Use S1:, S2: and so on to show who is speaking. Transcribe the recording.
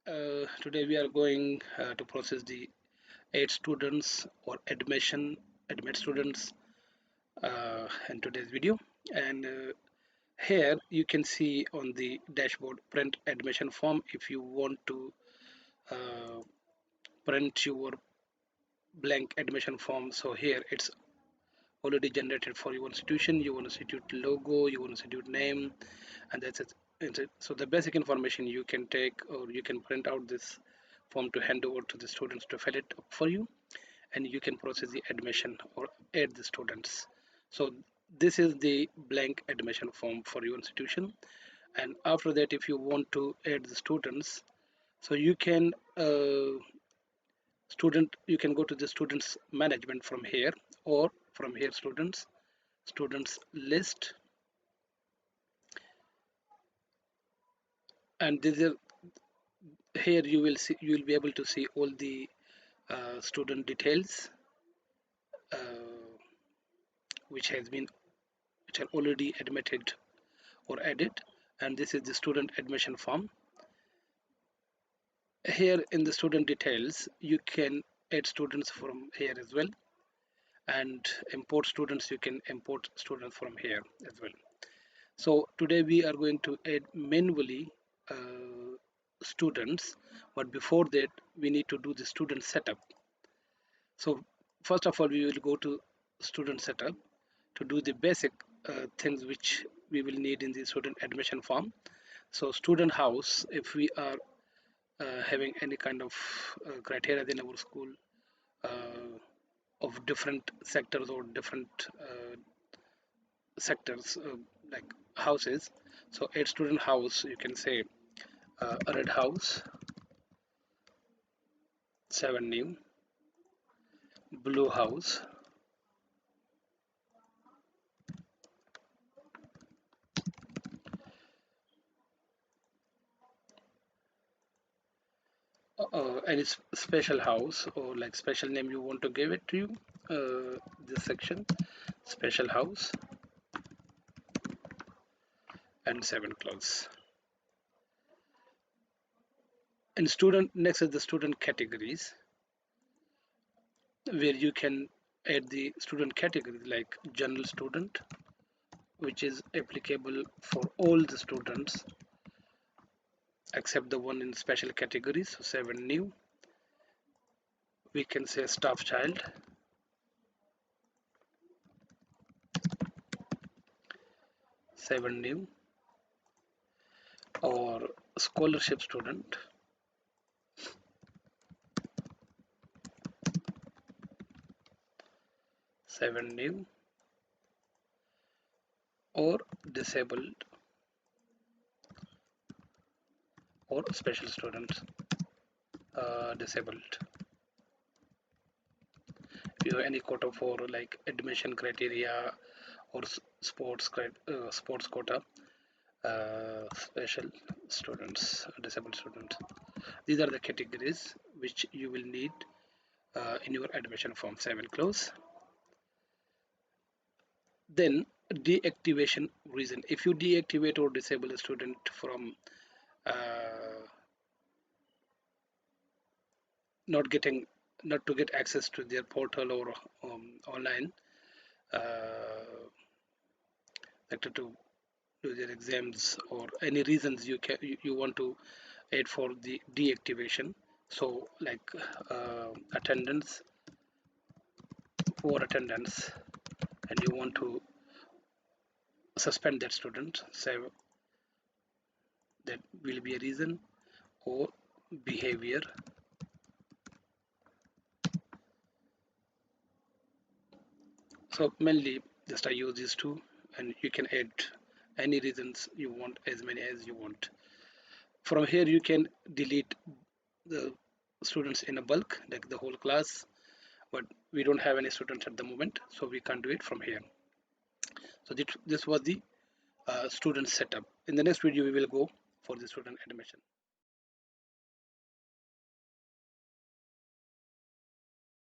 S1: Hi, today we are going to process the aid students or admit students in today's video. And here you can see on the dashboard print admission form if you want to uh, print your blank admission form. So here it's already generated for your institute logo, your institute name, and that's it. So the basic information you can take or you can print out this form to hand over to the students to fill it up for you, and you can process the admission or add the students. So this is the blank admission form for your institution. And after that, if you want to add the students, so you can you can go to the students management from here, or from here students list, and this is here you will be able to see all the student details uh, which has been which are already admitted or added. And this is the student admission form. Here in the student details you can add students from here as well, and import students, you can import students from here as well. So today we are going to add manually students, but before that we need to do the student setup. So first of all, we will go to student setup to do the basic things which we will need in the student admission form. So student house, if we are having any kind of criteria in our school uh, of different sectors or different sectors, like houses. So at student house you can say red house 7 new, blue house, any special house or like special name you want to give it to you, this section special house, and 7 clothes. And student, next is the student categories, where you can add the student categories like general student, which is applicable for all the students except the one in special categories. So 7 new. We can say staff child, 7 new, or scholarship student, 7 new, or disabled or special student, disabled. If you have any quota for like admission criteria or sports quota, special students, disabled students. These are the categories which you will need in your admission form. 7 close. Then deactivation reason. If you deactivate or disable a student from uh, not getting not to get access to their portal or online, uh, like to do their exams, or any reasons you want to add for the deactivation. So like attendance, poor attendance, and you want to suspend that student, so that will be a reason. Or behavior, so mainly just I use these two, and you can add any reasons you want, as many as you want. From here you can delete the students in a bulk, like the whole class, but we don't have any students at the moment, so we can't do it from here. So this was the student setup. In the next video we will go for the student admission.